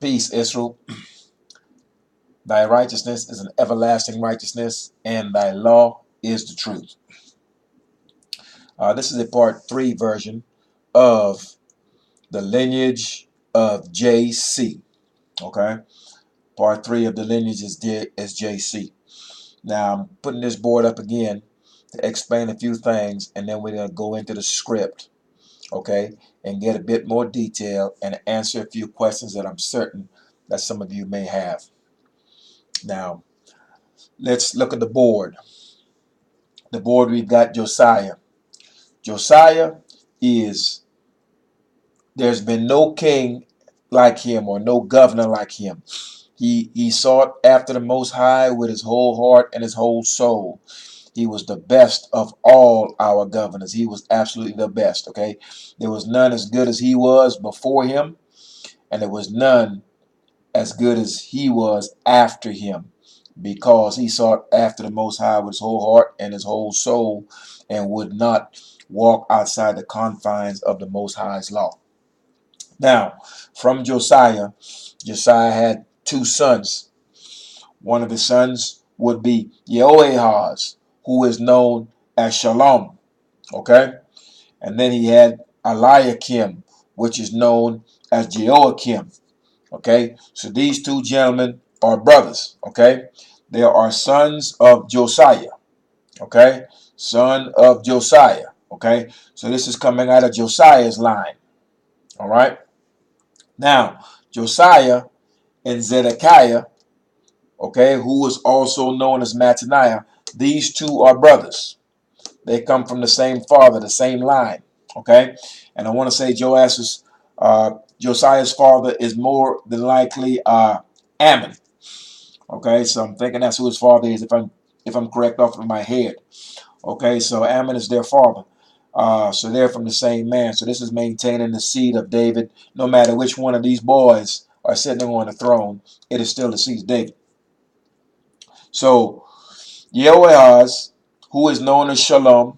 Peace, Israel. Thy righteousness is an everlasting righteousness, and thy law is the truth. This is a part 3 version of the lineage of JC. Okay, part 3 of the lineage is JC. Now I'm putting this board up again to explain a few things, and then we're going to go into the script, okay, and get a bit more detail and answer a few questions that I'm certain that some of you may have. Now, let's look at the board. The board, we've got Josiah. Josiah there's been no king like him or no governor like him. He sought after the Most High with his whole heart and his whole soul. He was the best of all our governors. He was absolutely the best, okay? There was none as good as he was before him, and there was none as good as he was after him, because he sought after the Most High with his whole heart and his whole soul and would not walk outside the confines of the Most High's law. Now, from Josiah, Josiah had 2 sons. One of his sons would be Jehoahaz, who is known as Shalom, okay? And then he had Eliakim, which is known as Jehoiakim, okay? So these 2 gentlemen are brothers, okay? They are sons of Josiah, okay? Son of Josiah, okay? So this is coming out of Josiah's line, all right? Now, Josiah and Zedekiah, okay, who is also known as Mattaniah, these 2 are brothers. They come from the same father, the same line, okay? And I want to say Josiah's father is more than likely Ammon, okay? So I'm thinking that's who his father is, if I'm correct off of my head, okay? So Ammon is their father. So they're from the same man. So this is maintaining the seed of David. No matter which one of these boys are sitting on the throne, it is still the seed of David. So Jehoahaz, who is known as Shalom,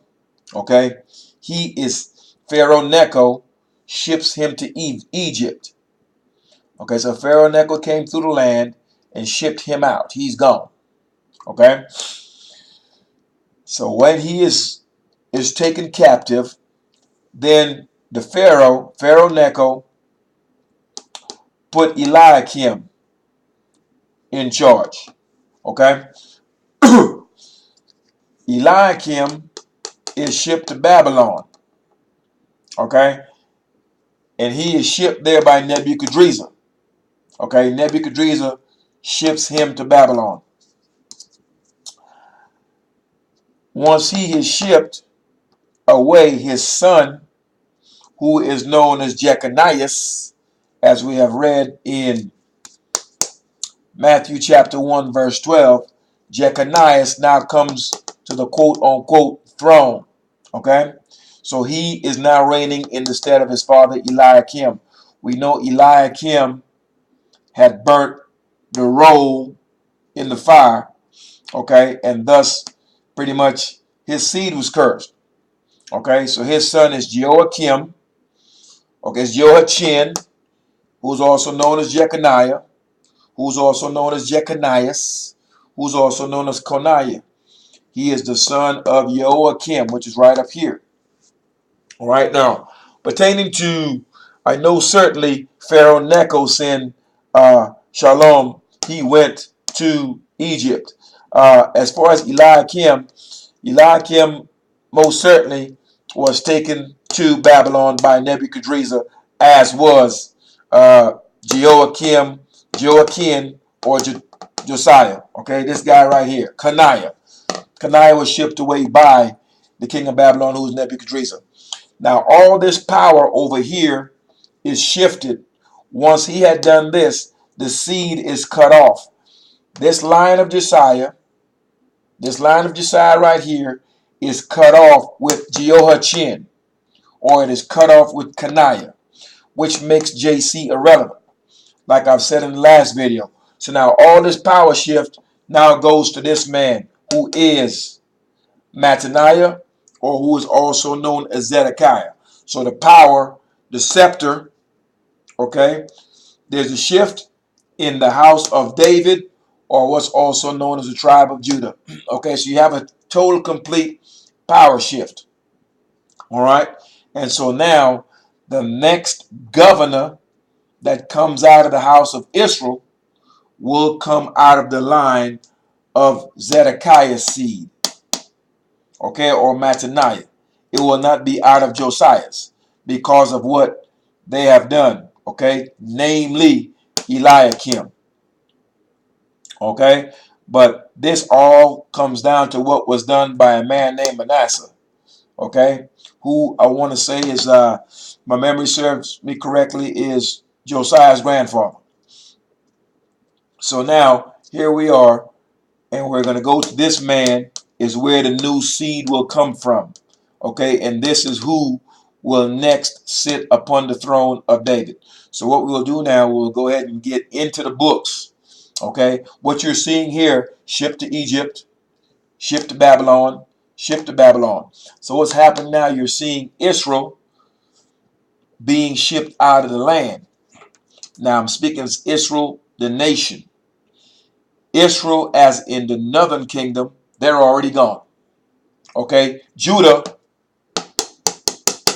okay, he is Pharaoh Necho ships him to Egypt. Okay, so Pharaoh Necho came through the land and shipped him out. He's gone. Okay, so when he is taken captive, then the Pharaoh Necho, put Eliakim in charge. Okay, Eliakim is shipped to Babylon. Okay, and he is shipped there by Nebuchadnezzar. Okay, Nebuchadnezzar ships him to Babylon. Once he is shipped away, his son, who is known as Jeconiah, as we have read in Matthew chapter 1 verse 12, Jeconiah now comes to the quote-unquote throne. Okay, so he is now reigning in the stead of his father Eliakim. We know Eliakim had burnt the roll in the fire, okay, and thus pretty much his seed was cursed. Okay, so his son is Jehoiakim, okay, it's Jehoiachin, who's also known as Jeconiah, who's also known as Jeconiah, who's also known as Coniah. He is the son of Jehoiakim, which is right up here. All right, now, pertaining to, I know certainly Pharaoh Necho sent Shalom, he went to Egypt. As far as Eliakim most certainly was taken to Babylon by Nebuchadnezzar, as was Jehoiakim, or Josiah. Okay, this guy right here, Coniah. Coniah was shipped away by the king of Babylon, who was Nebuchadnezzar. Now, all this power over here is shifted. Once he had done this, the seed is cut off. This line of Josiah right here is cut off with Jehoiachin, or it is cut off with Coniah, which makes JC irrelevant, like I've said in the last video. So now all this power shift now goes to this man, who is Mattaniah, or who is also known as Zedekiah. So the power, the scepter, okay, there's a shift, in the house of David, or what's also known as the tribe of Judah. Okay, so you have a total complete power shift. All right. And so now the next governor that comes out of the house of Israel will come out of the line of Zedekiah's seed, okay, or Mattaniah. It will not be out of Josiah's because of what they have done, okay, namely Eliakim, okay. But this all comes down to what was done by a man named Manasseh, okay, who I want to say is, my memory serves me correctly, is Josiah's grandfather. So now here we are, and we're going to go to this man is where the new seed will come from, okay, and this is who will next sit upon the throne of David. So what we'll do now, we'll go ahead and get into the books, okay. What you're seeing here, shipped to Egypt, shipped to Babylon, shipped to Babylon. So what's happened now, you're seeing Israel being shipped out of the land. Now I'm speaking of Israel, the nation. Israel, as in the northern kingdom, they're already gone. Okay, Judah,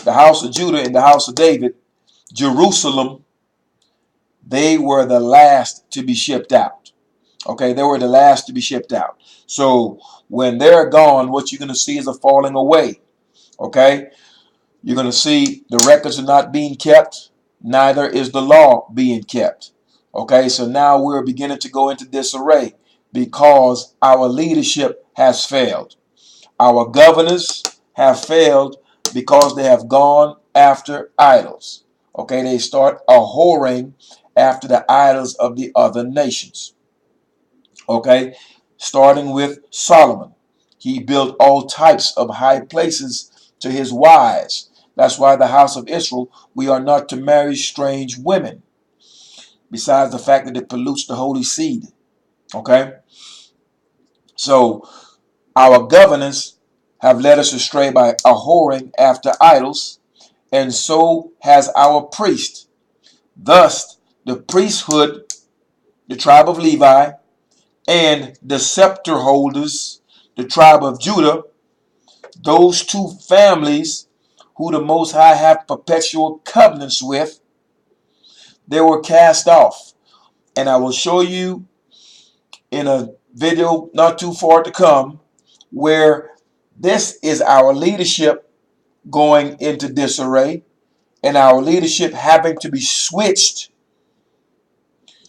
the house of Judah and the house of David, Jerusalem, they were the last to be shipped out. Okay, they were the last to be shipped out. So when they're gone, what you're going to see is a falling away. Okay, you're going to see the records are not being kept, neither is the law being kept. Okay, so now we're beginning to go into disarray because our leadership has failed. Our governors have failed because they have gone after idols. Okay, they start a whoring after the idols of the other nations. Okay, starting with Solomon. He built all types of high places to his wives. That's why the house of Israel, we are not to marry strange women, besides the fact that it pollutes the holy seed. Okay, so our governors have led us astray by a whoring after idols, and so has our priest. Thus, the priesthood, the tribe of Levi, and the scepter holders, the tribe of Judah, those two families who the Most High have perpetual covenants with, they were cast off. And I will show you in a video not too far to come where this is our leadership going into disarray and our leadership having to be switched.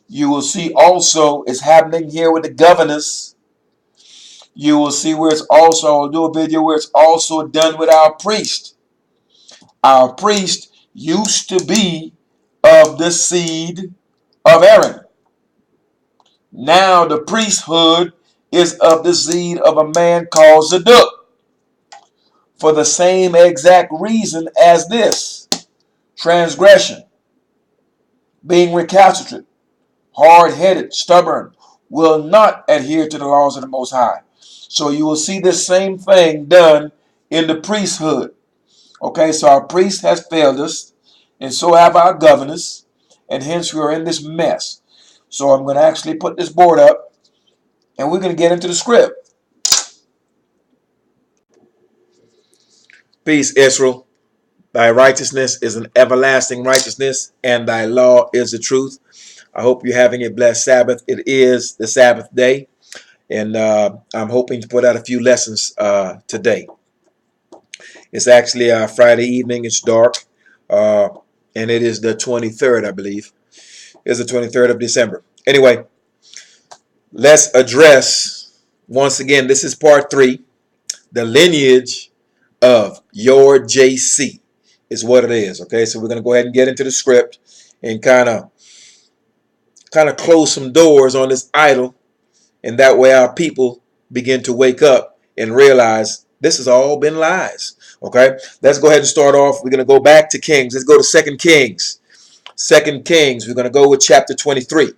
You will see also it's happening here with the governors. You will see where it's also, I'll do a video where it's also done with our priest. Our priest used to be of the seed of Aaron. Now the priesthood is of the seed of a man called Zadok, for the same exact reason as this: transgression, being recalcitrant, hard-headed, stubborn, will not adhere to the laws of the Most High. So you will see this same thing done in the priesthood. Okay, so our priest has failed us, and so have our governors, and hence we are in this mess. So I'm going to actually put this board up, and we're going to get into the script. Peace, Israel. Thy righteousness is an everlasting righteousness, and thy law is the truth. I hope you're having a blessed Sabbath. It is the Sabbath day, and I'm hoping to put out a few lessons today. It's actually Friday evening. It's dark, and it is the 23rd, I believe. It's the 23rd of December. Anyway, let's address, once again, this is part 3, the lineage of your JC is what it is. Okay, so we're going to go ahead and get into the script and kind of close some doors on this idol, and that way our people begin to wake up and realize this has all been lies. Okay, let's go ahead and start off. We're going to go back to Kings. Let's go to 2 Kings. 2 Kings, we're going to go with chapter 23.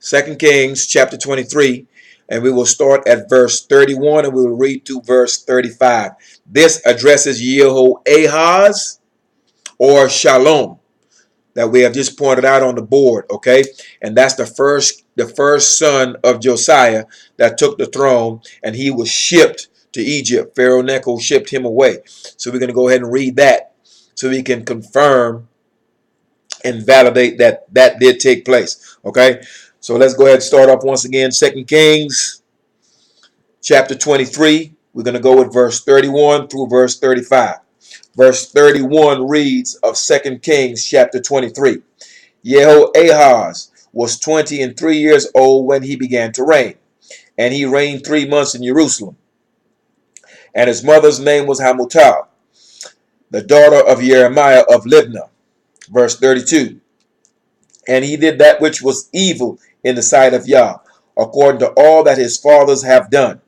2 Kings chapter 23, and we will start at verse 31 and we will read to verse 35. This addresses Jehoahaz or Shalom. that we have just pointed out on the board, okay? And that's the first son of Josiah that took the throne, and he was shipped to Egypt. Pharaoh Necho shipped him away. So we're going to go ahead and read that so we can confirm and validate that that did take place, okay? So let's go ahead and start off once again. 2 Kings chapter 23. We're going to go with verse 31 through verse 35. Verse 31 reads of 2 Kings chapter 23. Jehoahaz was 23 years old when he began to reign, and he reigned 3 months in Jerusalem. And his mother's name was Hamutal, the daughter of Jeremiah of Libnah. Verse 32. And he did that which was evil in the sight of Yah, according to all that his fathers have done.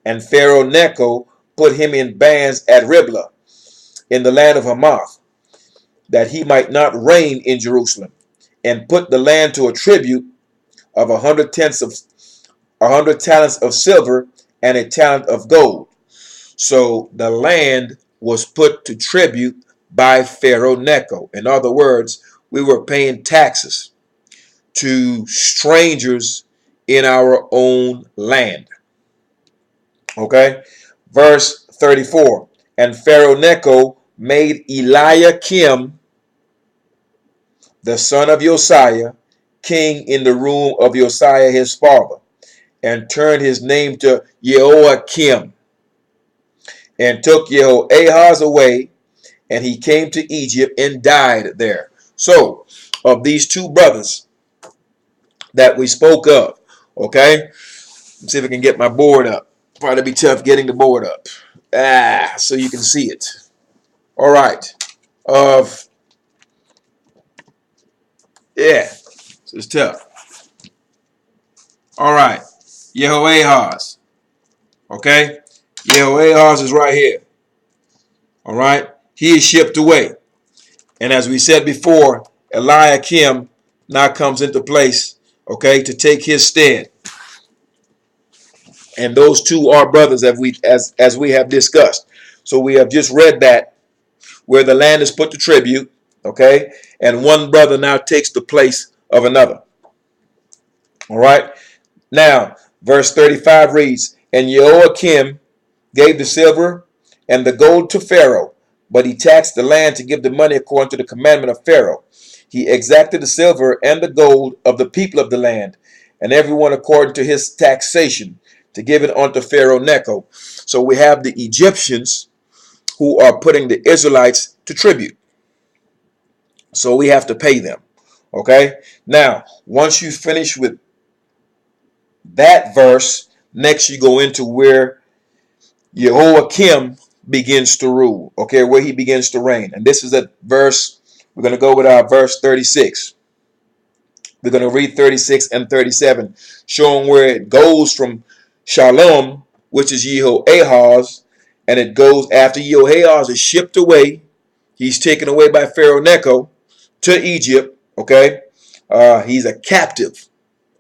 And Pharaoh Necho put him in bands at Riblah, in the land of Hamath, that he might not reign in Jerusalem, and put the land to a tribute of 100 talents of silver and a talent of gold. So the land was put to tribute by Pharaoh Necho. In other words, we were paying taxes to strangers in our own land. Okay, verse 34. And Pharaoh Necho made Eliakim, the son of Josiah, king in the room of Josiah his father, and turned his name to Jehoiakim, and took Jehoahaz away, and he came to Egypt and died there. So, of these two brothers that we spoke of, okay, let's see if I can get my board up. Probably be tough getting the board up. So you can see it. All right. Yeah, so it's tough. All right. Jehoahaz. Okay. Jehoahaz is right here. All right. He is shipped away. And as we said before, Eliakim now comes into place, okay, to take his stead. And those two are brothers as we have discussed. So we have just read that where the land is put to tribute, okay, and one brother now takes the place of another. All right. Now, verse 35 reads, and Jehoiakim gave the silver and the gold to Pharaoh, but he taxed the land to give the money according to the commandment of Pharaoh. He exacted the silver and the gold of the people of the land, and everyone according to his taxation, to give it unto Pharaoh Necho. So we have the Egyptians who are putting the Israelites to tribute. So we have to pay them. Okay? Now, once you finish with that verse, next you go into where Jehoiakim begins to rule. Okay, where he begins to reign. And this is a verse, we're going to go with our verse 36. We're going to read 36 and 37, showing where it goes from Shalom, which is Jehoahaz, and it goes after Jehoahaz is shipped away. He's taken away by Pharaoh Necho to Egypt. Okay, he's a captive.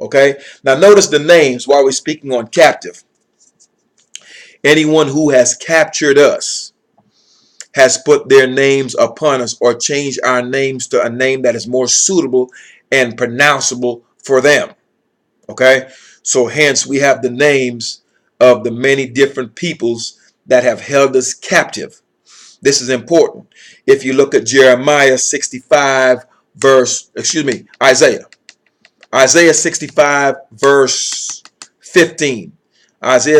Okay, now notice the names while we're speaking on captive. Anyone who has captured us has put their names upon us or changed our names to a name that is more suitable and pronounceable for them. Okay, so hence we have the names of the many different peoples that have held us captive. This is important. If you look at Isaiah 65 verse 15. Isaiah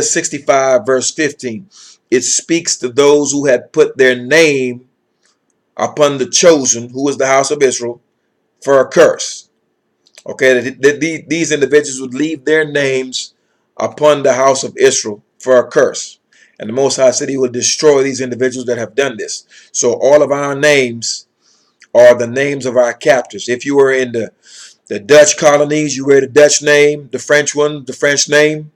65 verse 15. It speaks to those who had put their name upon the chosen, who is the house of Israel, for a curse. Okay, these individuals would leave their names upon the house of Israel for a curse. And the Most High said he would destroy these individuals that have done this. So all of our names are the names of our captors. If you were in the Dutch colonies, you wear the Dutch name. The French one, the French name.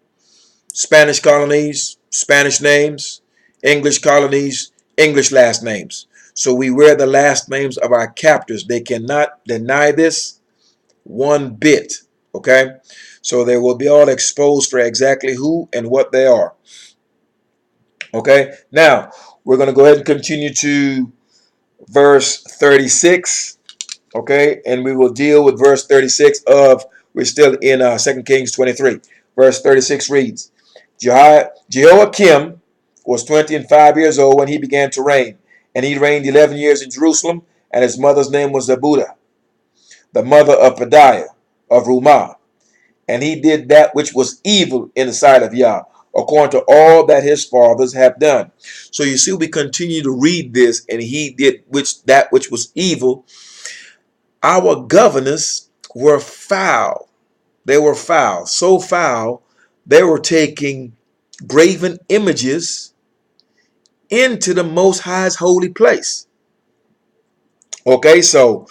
Spanish colonies, Spanish names. English colonies, English last names. So we wear the last names of our captors. They cannot deny this one bit. Okay? So they will be all exposed for exactly who and what they are. Okay? Now, we're going to go ahead and continue to verse 36. Okay, and we will deal with verse 36 of, we're still in 2 Kings 23. Verse 36 reads, Jehoiakim was 25 years old when he began to reign, and he reigned 11 years in Jerusalem, and his mother's name was Zebudah, the mother of Pedaiah of Rumah. And he did that which was evil in the sight of Yah, according to all that his fathers have done. So you see, we continue to read this, and he did that which was evil. Our governors were foul. They were foul, so foul, they were taking graven images into the Most High's holy place. Okay, so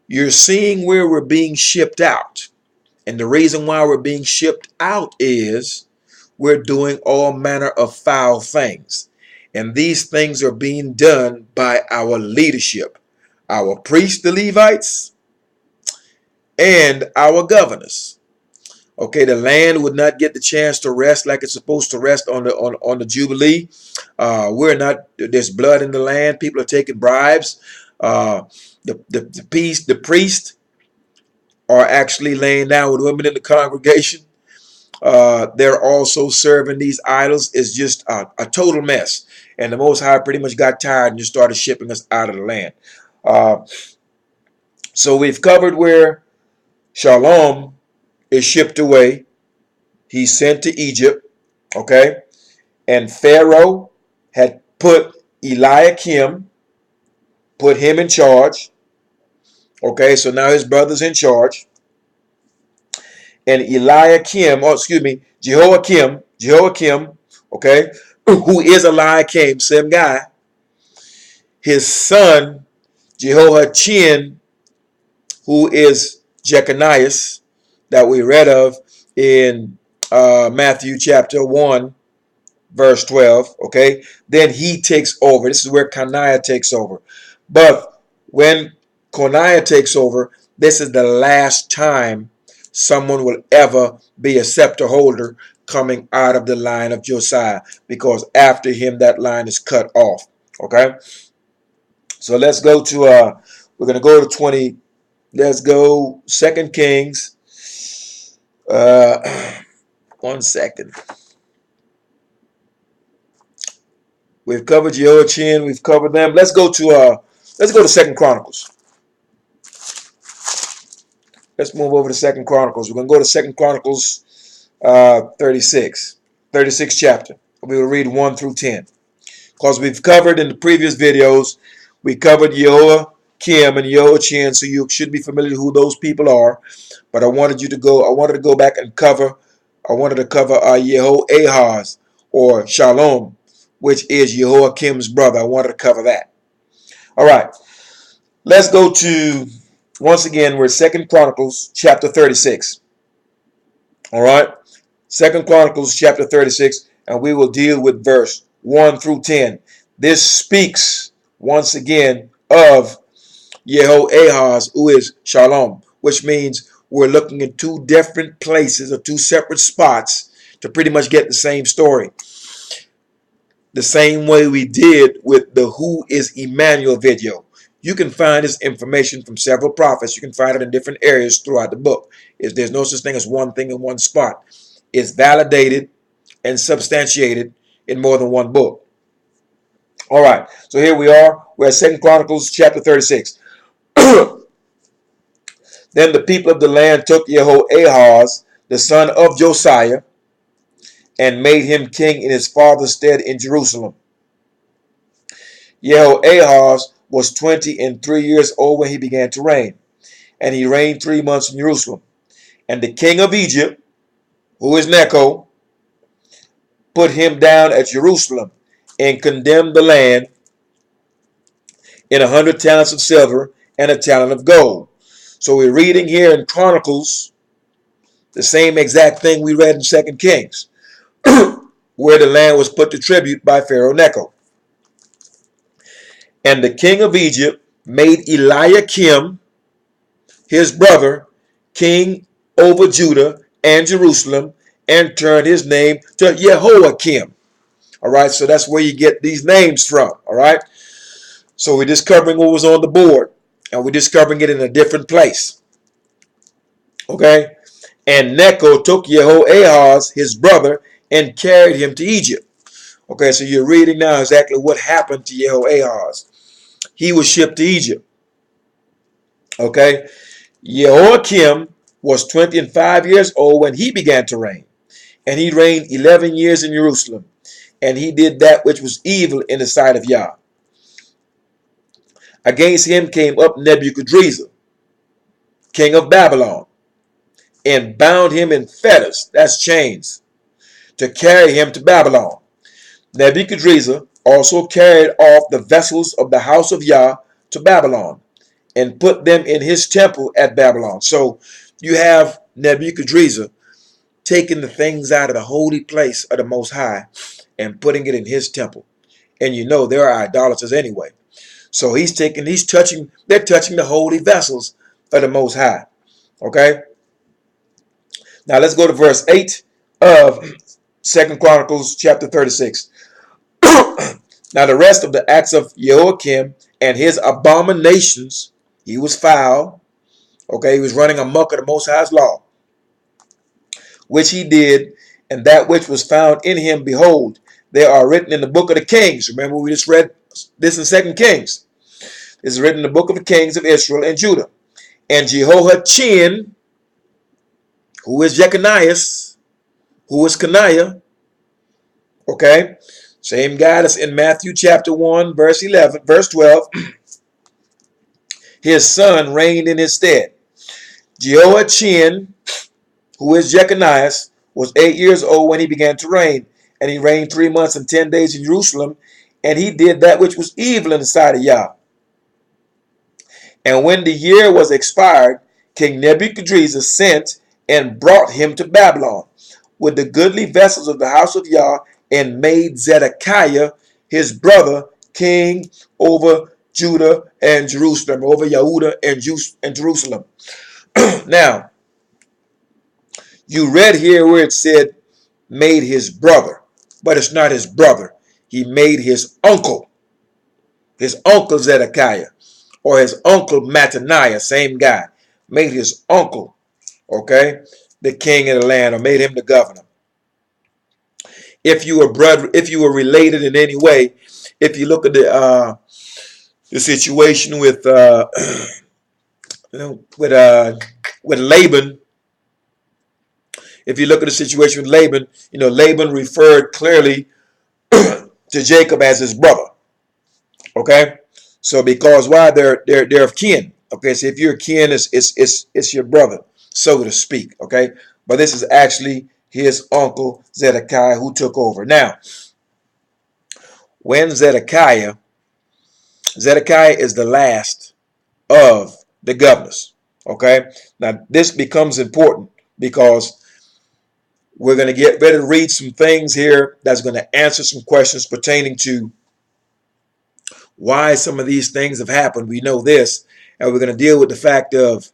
you're seeing where we're being shipped out. And the reason why we're being shipped out is we're doing all manner of foul things. And these things are being done by our leadership, our priests, the Levites, and our governors. Okay, the land would not get the chance to rest like it's supposed to rest on the Jubilee. There's blood in the land. People are taking bribes. The priest are actually laying down with women in the congregation. They're also serving these idols. It's just a total mess. And the Most High pretty much got tired and just started shipping us out of the land. So we've covered where Shalom is shipped away. He's sent to Egypt. Okay. And Pharaoh had put Eliakim, put him in charge. Okay. So now his brother's in charge. And Jehoiakim, okay, who is Eliakim, same guy. His son, Jehoiachin, who is Jeconias, that we read of in Matthew chapter 1, verse 12, okay? Then he takes over. This is where Coniah takes over. But when Coniah takes over, this is the last time someone will ever be a scepter holder coming out of the line of Josiah, because after him that line is cut off. Okay, so let's go to we're gonna go to 20. Let's go 2 Kings. 1 second. We've covered Jehoiachin, we've covered them. Let's go to 2 Chronicles. Let's move over to 2 Chronicles. We're going to go to 2 Chronicles 36 chapter. We will read 1 through 10. Because we've covered in the previous videos, we covered Jehoiakim and Jehoiachin, so you should be familiar with who those people are. But I wanted to go back and cover Jehoahaz, or Shalom, which is Jehoiakim's brother. I wanted to cover that. All right. Let's go to, once again, we're 2 Chronicles chapter 36. All right. 2 Chronicles chapter 36, and we will deal with verse 1 through 10. This speaks, once again, of Jehoahaz, who is Shalom, which means we're looking at two different places or two separate spots to pretty much get the same story. The same way we did with the Who is Emmanuel video. You can find this information from several prophets. You can find it in different areas throughout the book. There's no such thing as one thing in one spot. It's validated and substantiated in more than one book. All right, so here we are. We're at 2 Chronicles chapter 36. Then the people of the land took Jehoahaz, the son of Josiah, and made him king in his father's stead in Jerusalem. Jehoahaz was 23 years old when he began to reign, and he reigned 3 months in Jerusalem. And the king of Egypt, who is Necho, put him down at Jerusalem and condemned the land in 100 talents of silver and a talent of gold. So we're reading here in Chronicles the same exact thing we read in 2 Kings, where the land was put to tribute by Pharaoh Necho. And the king of Egypt made Eliakim, his brother, king over Judah and Jerusalem, and turned his name to Jehoiakim. All right, so that's where you get these names from. All right, so we're just covering what was on the board. And we're discovering it in a different place. Okay? And Necho took Jehoahaz, his brother, and carried him to Egypt. Okay, so you're reading now exactly what happened to Jehoahaz. He was shipped to Egypt. Okay? Jehoiakim was 25 years old when he began to reign. And he reigned 11 years in Jerusalem. And he did that which was evil in the sight of Yah. Against him came up Nebuchadrezzar, king of Babylon, and bound him in fetters, that's chains, to carry him to Babylon. Nebuchadrezzar also carried off the vessels of the house of Yah to Babylon and put them in his temple at Babylon. So you have Nebuchadrezzar taking the things out of the holy place of the Most High and putting it in his temple. And you know there are idolaters anyway. So they're touching the holy vessels of the Most High. Okay? Now let's go to verse 8 of 2 Chronicles chapter 36. Now the rest of the acts of Jehoiakim and his abominations, he was foul. Okay, he was running amok of the Most High's law, which he did, and that which was found in him, behold, they are written in the book of the Kings. Remember, we just read this in 2 Kings. This is written in the book of the Kings of Israel and Judah. And Jehoiachin, who is Jeconias, who is Coniah, okay, same guy that's in Matthew chapter 1, verse 12, his son reigned in his stead. Jehoiachin, who is Jeconias, was 8 years old when he began to reign, and he reigned 3 months and 10 days in Jerusalem, and he did that which was evil in the sight of Yah. And when the year was expired, King Nebuchadrezzar sent and brought him to Babylon with the goodly vessels of the house of Yah, and made Zedekiah his brother king over Judah and Jerusalem, over Yehudah and Jerusalem. Now, you read here where it said made his brother, but it's not his brother. He made his uncle Zedekiah, or his uncle Mattaniah, same guy, made his uncle, okay, the king of the land, or made him the governor. If you were related in any way, if you look at the situation with with Laban, if you look at the situation with Laban, Laban referred clearly to Jacob as his brother. Okay, so because why they're of kin. Okay, so if you're kin, it's your brother, so to speak. Okay, but this is actually his uncle Zedekiah who took over. Now, when Zedekiah is the last of the governors. Okay, now this becomes important because we're going to get ready to read some things here that's going to answer some questions pertaining to why some of these things have happened. We know this, and we're going to deal with the fact of,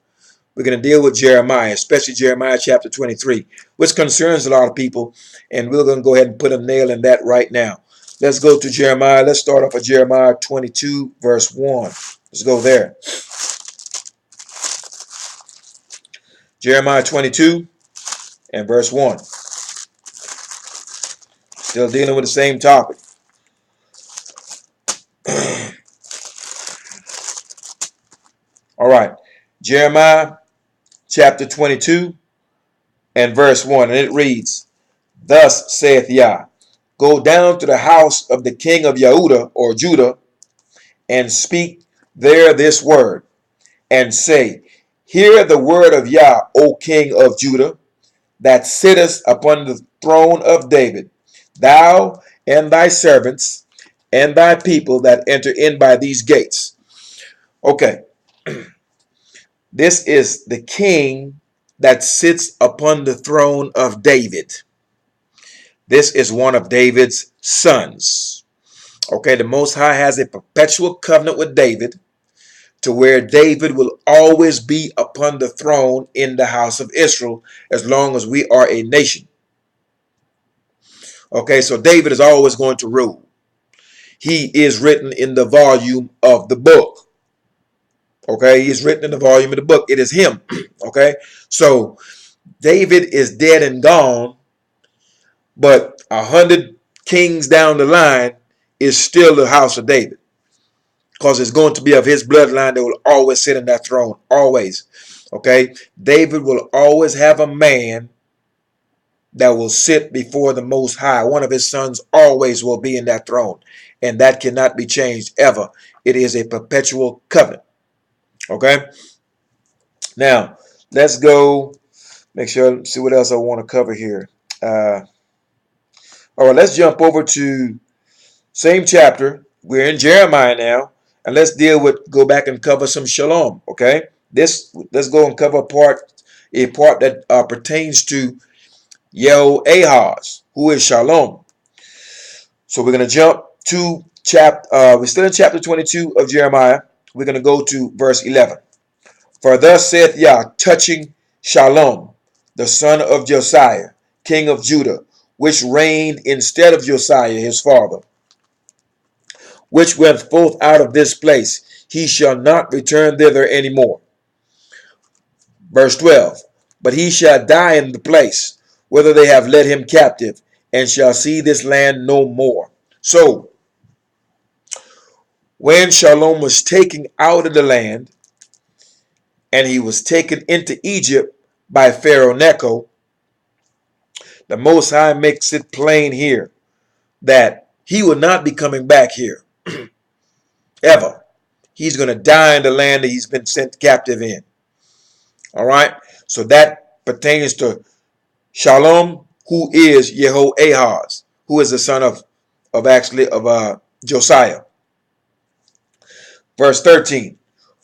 we're going to deal with Jeremiah, especially Jeremiah chapter 23, which concerns a lot of people, and we're going to go ahead and put a nail in that right now. Let's go to Jeremiah. Let's start off with Jeremiah 22, verse 1. Let's go there. Jeremiah 22 and verse 1. Still dealing with the same topic. All right. Jeremiah chapter 22 and verse 1. And it reads, Thus saith Yah, go down to the house of the king of Yehudah or Judah, and speak there this word, and say, Hear the word of Yah, O king of Judah, that sittest upon the throne of David, thou and thy servants and thy people that enter in by these gates. Okay, this is the king that sits upon the throne of David. This is one of David's sons. Okay, the Most High has a perpetual covenant with David, to where David will always be upon the throne in the house of Israel as long as we are a nation. Okay, so David is always going to rule. He is written in the volume of the book. Okay, he's written in the volume of the book. It is him. Okay, so David is dead and gone, but 100 kings down the line is still the house of David, because it's going to be of his bloodline that will always sit in that throne, always. Okay, David will always have a man that will sit before the Most High. One of his sons always will be in that throne, and that cannot be changed ever. It is a perpetual covenant. Okay, now let's go make sure, see what else I want to cover here. All right, let's jump over to same chapter. We're in Jeremiah now, and let's go back and cover some shalom. Okay, let's go and cover a part that pertains to Yehoahaz, who is shalom. So we're going to jump to we're still in chapter 22 of Jeremiah. We're going to go to verse 11. For thus saith Yah, touching Shalom, the son of Josiah, king of Judah, which reigned instead of Josiah his father, which went forth out of this place, he shall not return thither any more. Verse 12. But he shall die in the place whither they have led him captive, and shall see this land no more. So, when Shalom was taken out of the land, and he was taken into Egypt by Pharaoh Necho, the Most High makes it plain here that he will not be coming back here ever. He's going to die in the land that he's been sent captive in. All right. So that pertains to Shalom, who is Yehoahaz, who is the son of Josiah. Verse 13.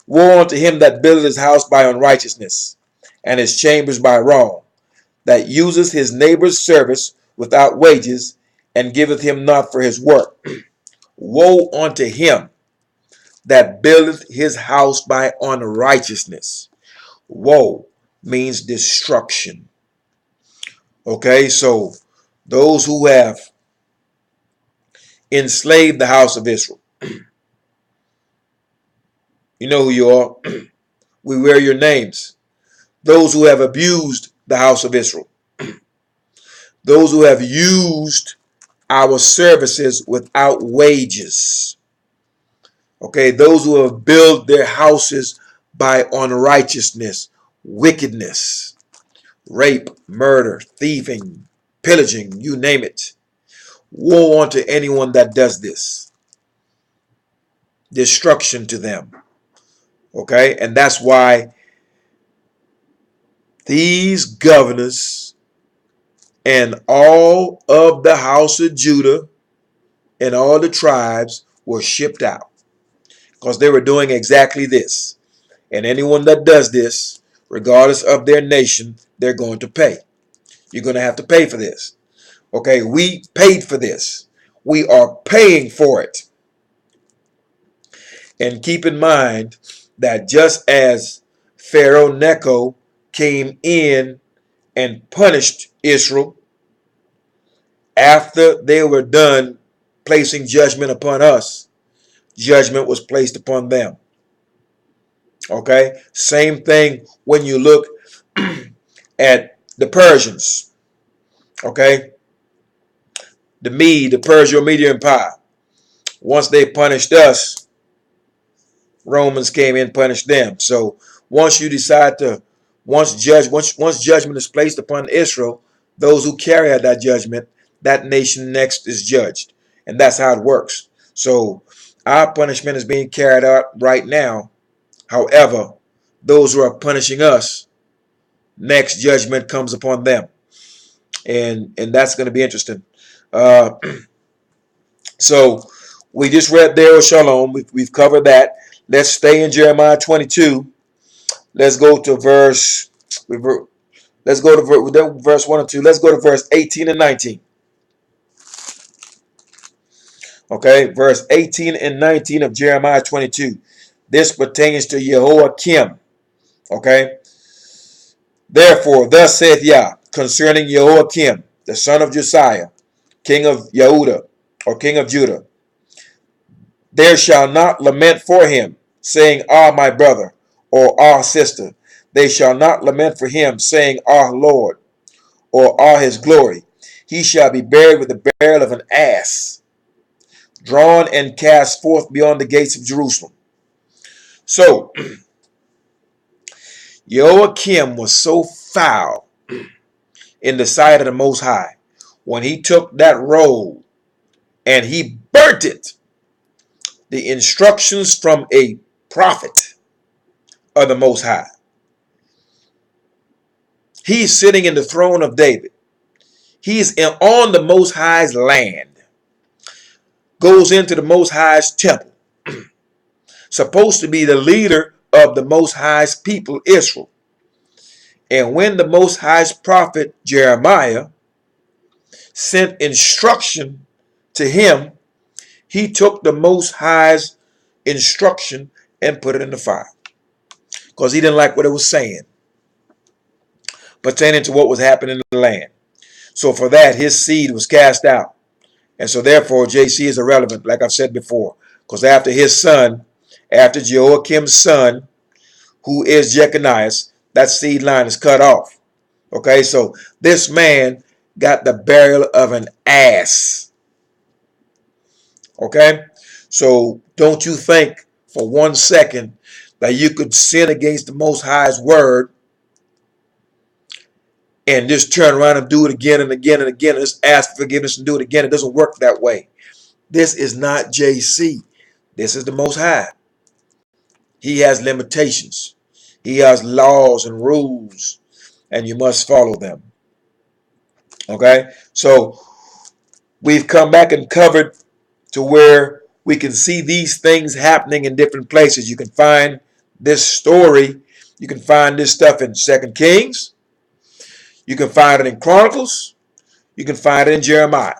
Woe unto him that buildeth his house by unrighteousness, and his chambers by wrong, that useth his neighbor's service without wages, and giveth him not for his work. Woe unto him that buildeth his house by unrighteousness. Woe means destruction. Okay, so those who have enslaved the house of Israel, you know who you are. We wear your names. Those who have abused the house of Israel, those who have used our services without wages. Okay, those who have built their houses by unrighteousness, wickedness, rape, murder, thieving, pillaging, you name it. Woe unto anyone that does this. Destruction to them. Okay, and that's why these governors and all of the house of Judah and all the tribes were shipped out, because they were doing exactly this. And anyone that does this, regardless of their nation, they're going to pay. You're going to have to pay for this. Okay, we paid for this. We are paying for it. And keep in mind that just as Pharaoh Necho came in and punished Israel after they were done placing judgment upon us, judgment was placed upon them. Okay, same thing when you look at the Persians. Okay, the Persia-Media Empire. Once they punished us, Romans came in and punished them. So once you decide to, once judgment is placed upon Israel, those who carry out that judgment, that nation next is judged. And that's how it works. So our punishment is being carried out right now. However, those who are punishing us, next judgment comes upon them. And that's going to be interesting. So we just read there, Shalom. We've covered that. Let's stay in Jeremiah 22. Let's go to verse 1 and 2. Let's go to verse 18 and 19. Okay, verse 18 and 19 of Jeremiah 22. This pertains to Jehoiakim. Okay. Therefore, thus saith Yah concerning Jehoiakim, the son of Josiah, king of Yehuda, or king of Judah. There shall not lament for him, saying, Ah, my brother, or Ah, sister. They shall not lament for him, saying, Ah, Lord, or Ah, his glory. He shall be buried with the burial of an ass, drawn and cast forth beyond the gates of Jerusalem. So, Jehoiakim was so foul in the sight of the Most High when he took that roll and he burnt it. The instructions from a prophet of the Most High. He's sitting in the throne of David. He's on the Most High's land. Goes into the Most High's temple. Supposed to be the leader of the Most High's people, Israel. And when the Most High's prophet Jeremiah sent instruction to him, he took the Most High's instruction and put it in the fire. Because he didn't like what it was saying pertaining to what was happening in the land. So for that, his seed was cast out. And so therefore, JC is irrelevant, like I've said before. Because after his son, after Jehoiakim's son, who is Jeconiah, that seed line is cut off. Okay, so this man got the burial of an ass. Okay, so don't you think for 1 second that you could sin against the Most High's word and just turn around and do it again and again and again and just ask for forgiveness and do it again. It doesn't work that way. This is not JC. This is the Most High. He has limitations. He has laws and rules, and you must follow them. Okay? So we've come back and covered to where we can see these things happening in different places. You can find this story. You can find this stuff in 2 Kings. You can find it in Chronicles. You can find it in Jeremiah.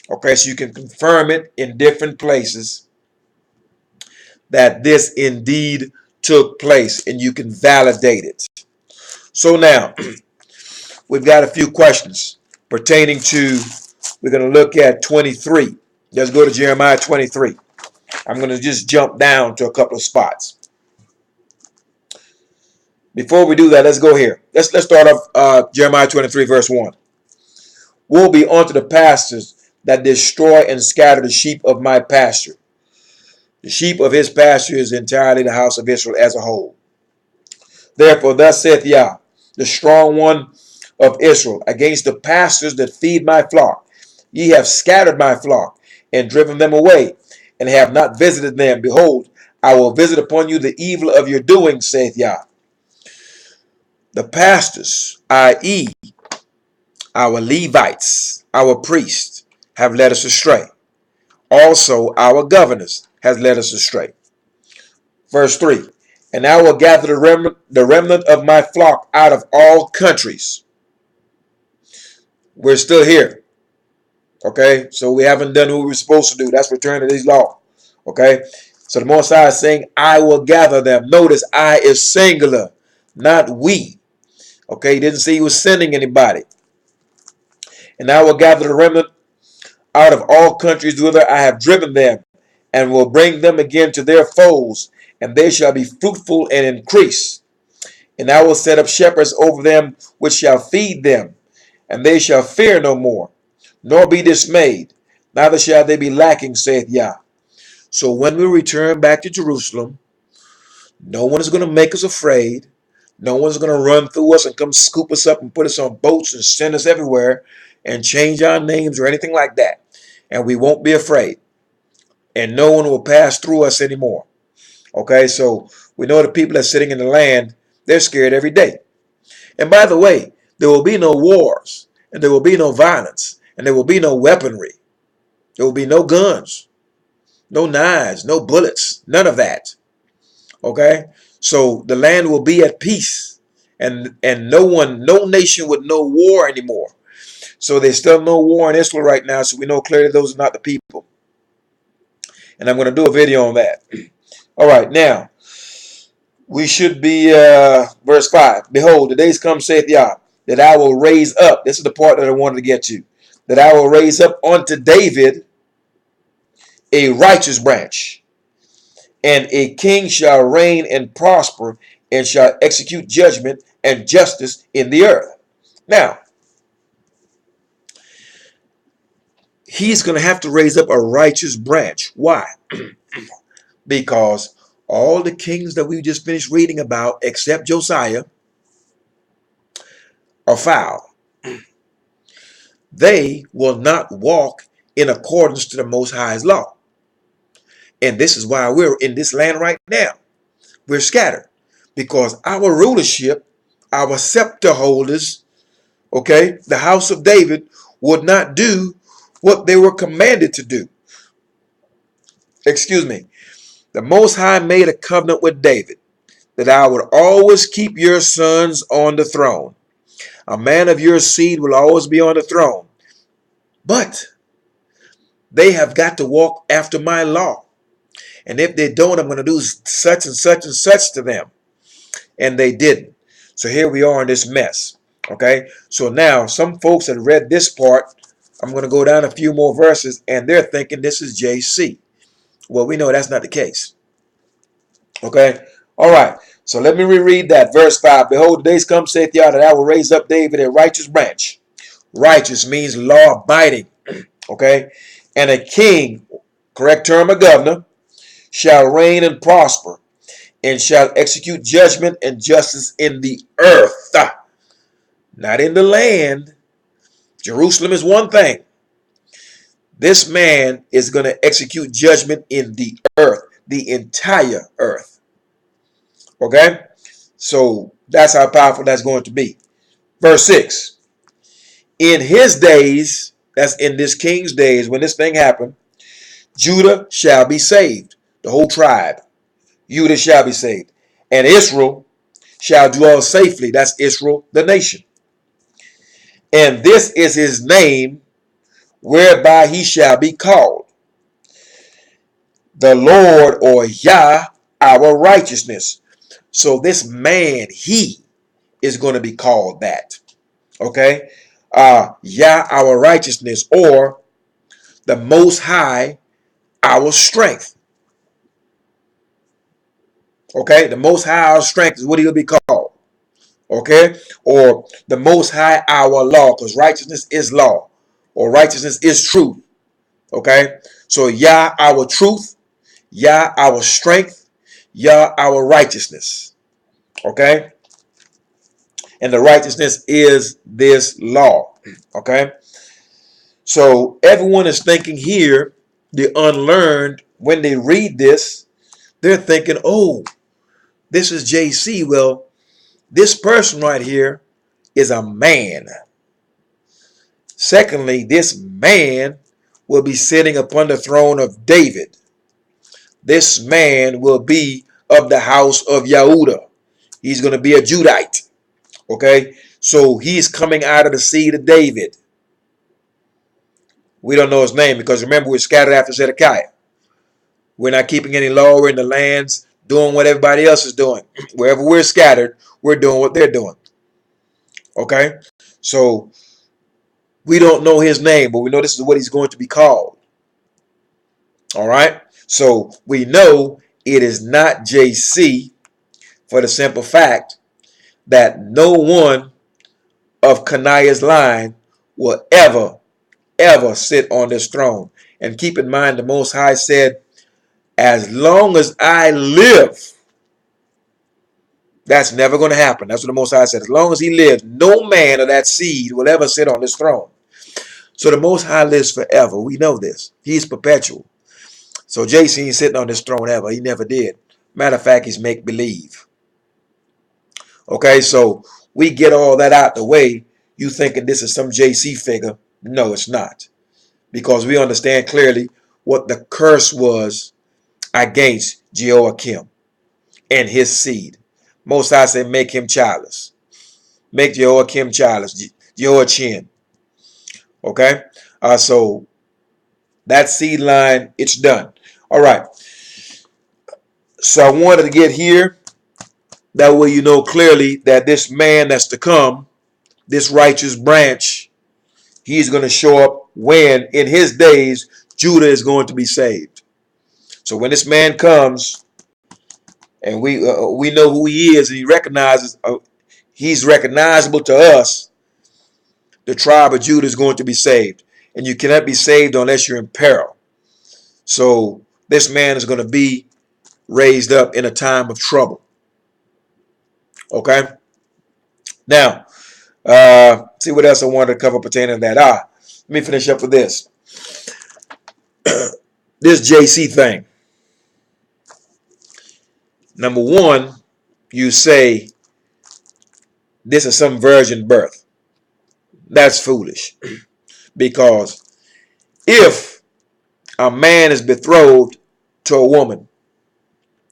Okay, so you can confirm it in different places that this indeed took place, and you can validate it. So now, we've got a few questions pertaining to, we're going to look at 23. Let's go to Jeremiah 23. I'm going to just jump down to a couple of spots. Before we do that, let's go here. Let's start off Jeremiah 23, verse 1. Woe be unto the pastors that destroy and scatter the sheep of my pasture. The sheep of his pasture is entirely the house of Israel as a whole. Therefore, thus saith Yah, the strong one of Israel, against the pastors that feed my flock. Ye have scattered my flock, and driven them away, and have not visited them. Behold, I will visit upon you the evil of your doing, saith Yah. The pastors, i.e., our Levites, our priests, have led us astray. Also, our governors has led us astray. Verse 3. And I will gather the remnant of my flock out of all countries. We're still here. Okay, so we haven't done what we're supposed to do. That's return to these law. Okay, so the Most High is saying, I will gather them. Notice I is singular, not we. Okay, he didn't say he was sending anybody. And I will gather the remnant out of all countries whither I have driven them, and will bring them again to their folds, and they shall be fruitful and increase. And I will set up shepherds over them which shall feed them, and they shall fear no more, nor be dismayed, neither shall they be lacking, saith Yah. So when we return back to Jerusalem, no one is going to make us afraid. No one's going to run through us and come scoop us up and put us on boats and send us everywhere and change our names or anything like that. And we won't be afraid. And no one will pass through us anymore. Okay, so we know the people that's sitting in the land, they're scared every day. And by the way, there will be no wars, and there will be no violence, and there will be no weaponry. There will be no guns, no knives, no bullets, none of that. Okay, so the land will be at peace, and no nation would know war anymore. So there's still no war in Israel right now, so we know clearly those are not the people. And I'm going to do a video on that. All right, now we should be verse 5. Behold, the days come, saith Yah, that I will raise up. This is the part that I wanted to get to. That I will raise up unto David a righteous branch, And a king shall reign and prosper, and shall execute judgment and justice in the earth. Now, he's going to have to raise up a righteous branch. Why? Because all the kings that we just finished reading about, except Josiah, are foul. They will not walk in accordance to the Most High's law. And this is why we're in this land right now. We're scattered because our rulership, our scepter holders, okay, the house of David, would not do what they were commanded to do. Excuse me. The Most High made a covenant with David that I would always keep your sons on the throne. A man of your seed will always be on the throne. But they have got to walk after my law. And if they don't, I'm going to do such and such and such to them. And they didn't. So here we are in this mess. Okay. So now some folks that read this part, I'm going to go down a few more verses, and they're thinking this is JC. Well, we know that's not the case. Okay. All right. So let me reread that. Verse 5. Behold, the days come, saith Yah, that I will raise up David a righteous branch. Righteous means law abiding. Okay. And a king, correct term, a governor, shall reign and prosper, and shall execute judgment and justice in the earth. Not in the land. Jerusalem is one thing. This man is going to execute judgment in the earth, the entire earth. Okay? So that's how powerful that's going to be. Verse 6. In his days, that's in this king's days, when this thing happened, Judah shall be saved, the whole tribe. Judah shall be saved. And Israel shall dwell safely. That's Israel, the nation. And this is his name, whereby he shall be called, the Lord, or Yah, our righteousness. So this man, he is going to be called that. Okay? Yah, our righteousness, or the Most High, our strength. Okay? The Most High, our strength is what he'll be called. Okay? Or the Most High, our law, because righteousness is law, or righteousness is truth. Okay? So Yah, our truth, Yah, our strength, Yah, our righteousness. Okay? And the righteousness is this law. Okay? So everyone is thinking here, the unlearned, when they read this, they're thinking, oh, this is JC. Well, this person right here is a man. Secondly, this man will be sitting upon the throne of David. This man will be of the house of Yehudah. He's going to be a Judite. Okay? So he's coming out of the seed of David. We don't know his name because remember, we're scattered after Zedekiah. We're not keeping any law. We're in the lands doing what everybody else is doing. Wherever we're scattered, we're doing what they're doing. Okay? So we don't know his name, but we know this is what he's going to be called. All right? So we know it is not JC for the simple fact that no one of Kaniah's line will ever sit on this throne. And keep in mind, the Most High said, as long as I live, that's never going to happen. That's what the Most High said. As long as he lives, no man of that seed will ever sit on this throne. So the Most High lives forever. We know this. He's perpetual. So JC ain't sitting on this throne ever. He never did. Matter of fact, he's make-believe. Okay, so we get all that out the way. You thinking this is some JC figure. No, it's not. Because we understand clearly what the curse was against Jehoiakim and his seed. Most High said, make him childless. Make Jehoiakim childless. Jehoiachin. Okay? So that seed line, it's done. All right. So I wanted to get here. That way you know clearly that this man that's to come, this righteous branch, he's going to show up when in his days Judah is going to be saved. So when this man comes, and we know who he is, and he recognizes he's recognizable to us. The tribe of Judah is going to be saved, and you cannot be saved unless you're in peril. So this man is going to be raised up in a time of trouble. Okay. Now, see what else I wanted to cover pertaining to that. Let me finish up with this. This JC thing. Number one, you say this is some virgin birth. That's foolish. Because if a man is betrothed to a woman,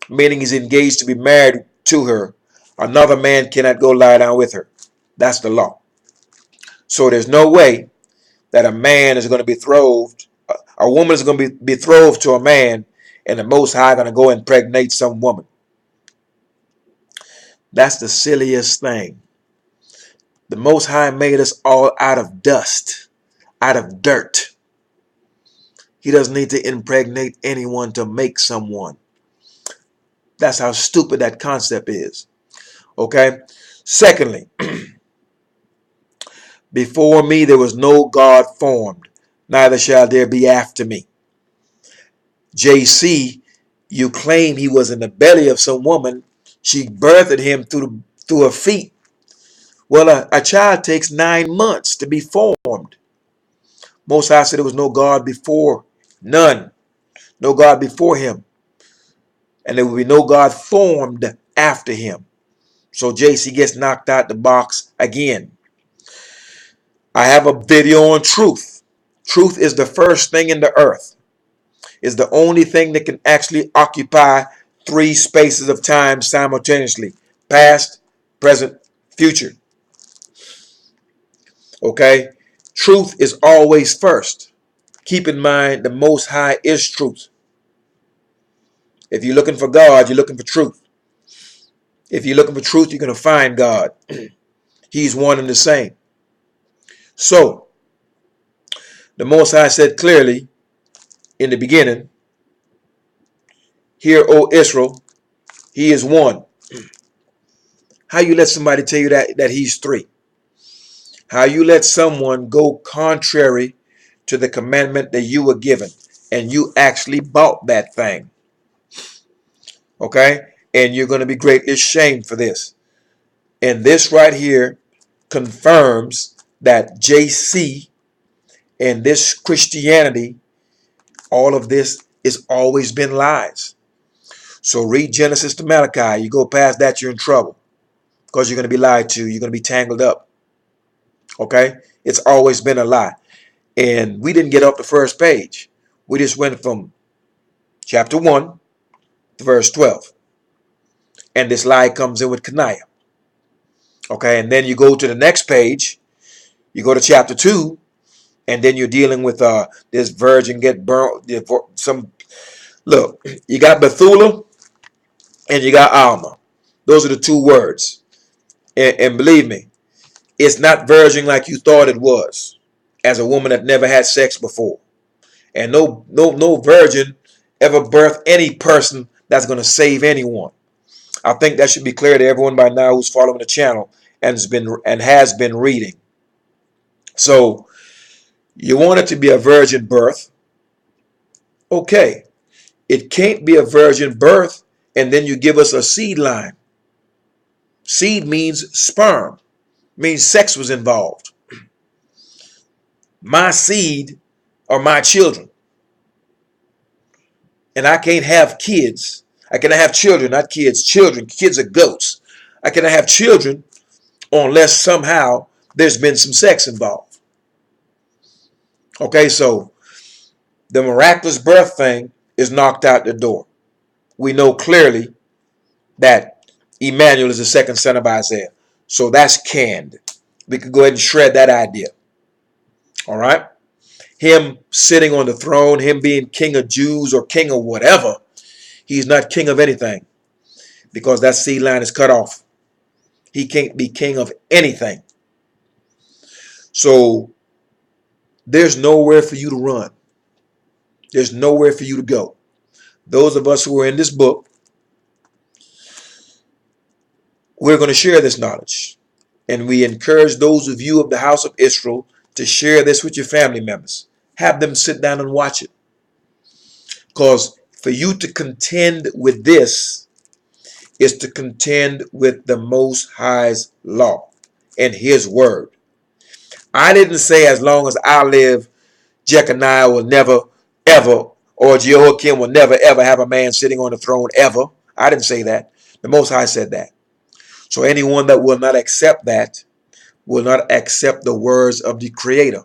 meaning he's engaged to be married to her, another man cannot go lie down with her. That's the law. So there's no way that a man is going to be betrothed, a woman is going to be betrothed to a man, and the Most High going to go impregnate some woman. That's the silliest thing. The Most High made us all out of dust, out of dirt. He doesn't need to impregnate anyone to make someone. That's how stupid that concept is. Okay? Secondly, before me there was no God formed, neither shall there be after me. JC, you claim he was in the belly of some woman. She birthed him through her feet. Well, a child takes 9 months to be formed. Most High said there was no God before, none. No God before him. And there will be no God formed after him. So JC gets knocked out the box again. I have a video on truth. Truth is the first thing in the earth. It's the only thing that can actually occupy 3 spaces of time simultaneously. Past, present, future. Okay? Truth is always first. Keep in mind the Most High is truth. If you're looking for God, you're looking for truth. If you're looking for truth, you're going to find God. He's one and the same. So, the Most High said clearly in the beginning, "Hear, O Israel, he is one." How you let somebody tell you that he's 3? How you let someone go contrary to the commandment that you were given, and you actually bought that thing. Okay? And you're going to be greatly ashamed for this. And this right here confirms that JC and this Christianity, all of this has always been lies. So read Genesis to Malachi. You go past that, you're in trouble. Because you're going to be lied to. You're going to be tangled up. Okay? It's always been a lie. And we didn't get up the first page. We just went from chapter 1 to verse 12. And this lie comes in with Kanaya. Okay? And then you go to the next page. You go to chapter 2. And then you're dealing with this virgin get burnt. Look, you got Bethula and you got Alma. Those are the 2 words. And believe me, it's not virgin like you thought it was, as a woman that never had sex before. And no virgin ever birthed any person that's going to save anyone. I think that should be clear to everyone by now who's following the channel and has been reading. So you want it to be a virgin birth. Okay. It can't be a virgin birth and then you give us a seed line. Seed means sperm. Means sex was involved. My seed are my children. And I can't have kids. I cannot have children, not kids. Children. Kids are goats. I cannot have children unless somehow there's been some sex involved. Okay, so the miraculous birth thing is knocked out the door. We know clearly that Emmanuel is the second son of Isaiah. So that's canned. We could go ahead and shred that idea. All right? Him sitting on the throne, him being king of Jews or king of whatever, he's not king of anything because that seed line is cut off. He can't be king of anything. So there's nowhere for you to run. There's nowhere for you to go. Those of us who are in this book, We're going to share this knowledge. And we encourage those of you of the house of Israel to share this with your family members. Have them sit down and watch it. Because for you to contend with this is to contend with the Most High's law and his word. I didn't say as long as I live, Jeconiah will never, ever, or Jehoiakim will never, ever have a man sitting on the throne ever. I didn't say that. The Most High said that. So anyone that will not accept that will not accept the words of the Creator,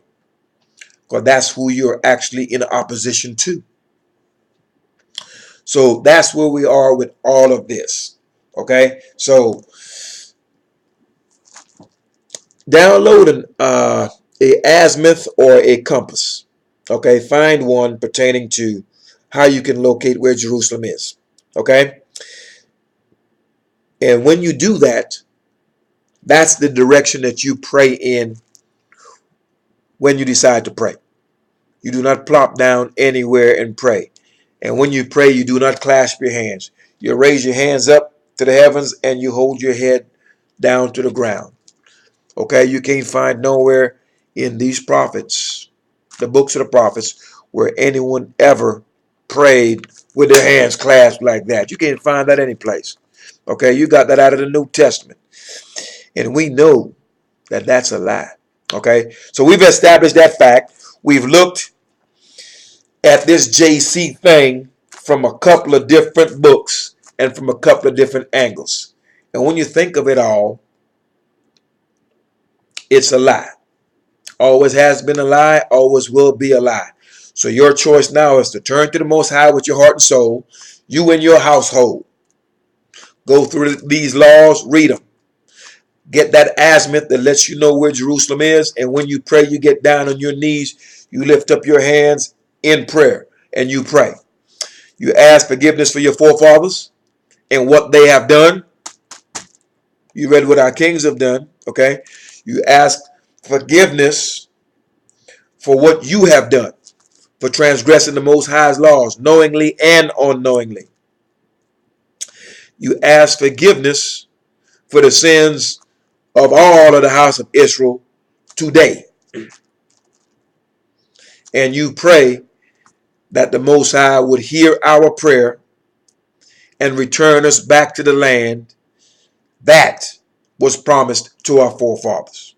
because that's who you're actually in opposition to. So that's where we are with all of this. Okay, so download a azimuth or a compass. Okay, find one pertaining to how you can locate where Jerusalem is. Okay, and when you do that, that's the direction that you pray in when you decide to pray. You do not plop down anywhere and pray. And when you pray, you do not clasp your hands. You raise your hands up to the heavens and you hold your head down to the ground. Okay, you can't find nowhere in these prophets, the books of the prophets, where anyone ever prayed with their hands clasped like that. You can't find that any place. Okay, you got that out of the New Testament. And we know that that's a lie. Okay, so we've established that fact. We've looked at this JC thing from a couple of different books and from a couple of different angles. And when you think of it all, it's a lie. Always has been a lie, always will be a lie. So your choice now is to turn to the Most High with your heart and soul, you and your household. Go through these laws, read them. Get that azimuth that lets you know where Jerusalem is. And when you pray, you get down on your knees, you lift up your hands in prayer, and you pray. You ask forgiveness for your forefathers and what they have done. You read what our kings have done, okay? You ask forgiveness for what you have done, for transgressing the Most High's laws, knowingly and unknowingly. You ask forgiveness for the sins of all of the house of Israel today. And you pray that the Most High would hear our prayer and return us back to the land that was promised to our forefathers.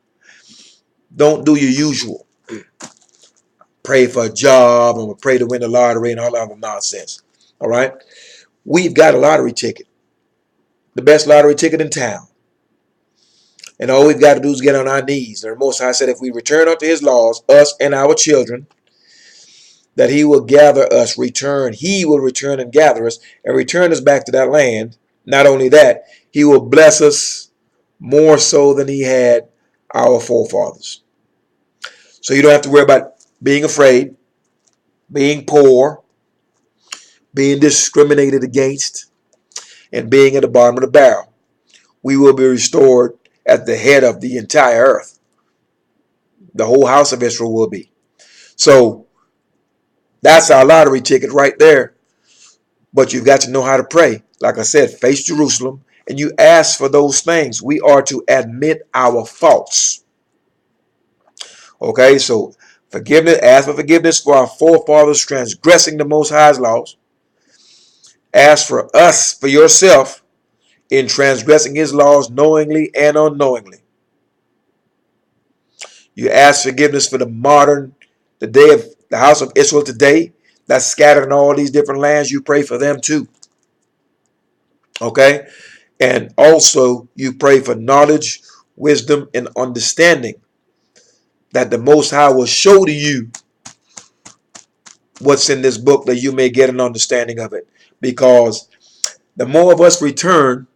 Don't do your usual. Pray for a job and pray to win the lottery and all that other nonsense. All right? We've got a lottery ticket. The best lottery ticket in town. And all we've got to do is get on our knees. And the Most High said if we return unto his laws, us and our children, that he will gather us, he will return and gather us and return us back to that land. Not only that, he will bless us more so than he had our forefathers. So you don't have to worry about being afraid, being poor, being discriminated against, and being at the bottom of the barrel. We will be restored at the head of the entire earth. The whole house of Israel will be. So that's our lottery ticket right there. But you've got to know how to pray. Like I said, face Jerusalem, and you ask for those things. We are to admit our faults. Okay, so forgiveness, ask for forgiveness for our forefathers transgressing the Most High's laws. Ask for us, for yourself, in transgressing his laws knowingly and unknowingly. You ask forgiveness for the day of the house of Israel today, that's scattered in all these different lands. You pray for them too. Okay? And also you pray for knowledge, wisdom, and understanding, that the Most High will show to you what's in this book, that you may get an understanding of it. Because the more of us return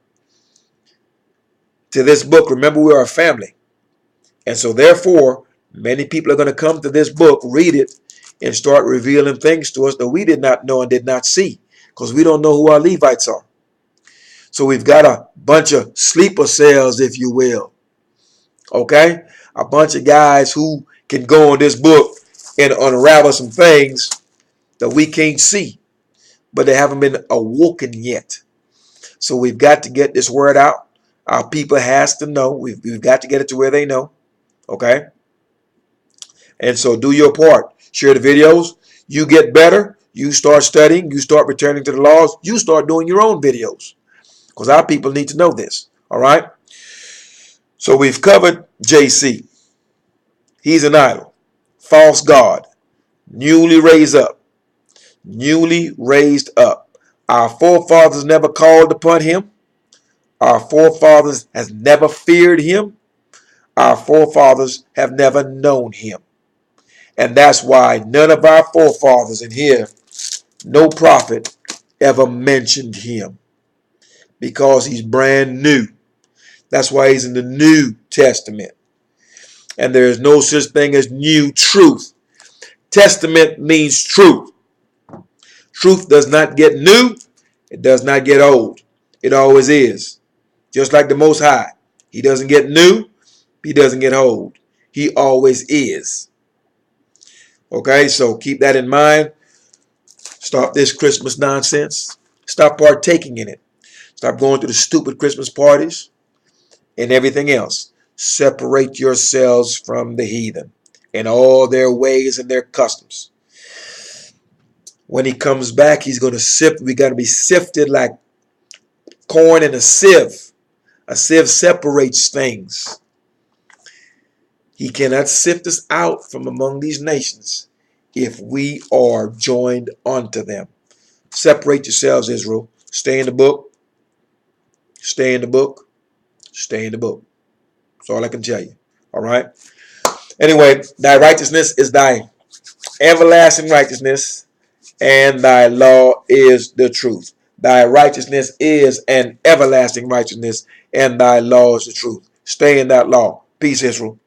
to this book, remember we are a family. And so therefore, many people are going to come to this book, read it, and start revealing things to us that we did not know and did not see, because we don't know who our Levites are. So we've got a bunch of sleeper cells, if you will. Okay? A bunch of guys who can go in this book and unravel some things that we can't see, but they haven't been awoken yet. So we've got to get this word out. Our people has to know. We've got to get it to where they know. Okay? And so do your part. Share the videos. You get better. You start studying. You start returning to the laws. You start doing your own videos. Because our people need to know this. All right? So we've covered JC. He's an idol. False God. Newly raised up. Newly raised up. Our forefathers never called upon him. Our forefathers has never feared him. Our forefathers have never known him. And that's why none of our forefathers in here, no prophet ever mentioned him. Because he's brand new. That's why he's in the New Testament. And there is no such thing as new truth. Testament means truth. Truth does not get new. It does not get old. It always is. Just like the Most High. He doesn't get new. He doesn't get old. He always is. Okay, so keep that in mind. Stop this Christmas nonsense. Stop partaking in it. Stop going to the stupid Christmas parties and everything else. Separate yourselves from the heathen and all their ways and their customs. When he comes back, he's going to sift. We got to be sifted like corn in a sieve. A sieve separates things. He cannot sift us out from among these nations if we are joined unto them. Separate yourselves, Israel. Stay in the book. Stay in the book. Stay in the book. That's all I can tell you. All right? Anyway, thy righteousness is thy everlasting righteousness, and thy law is the truth. Thy righteousness is an everlasting righteousness, and thy law is the truth. Stay in that law. Peace, Israel.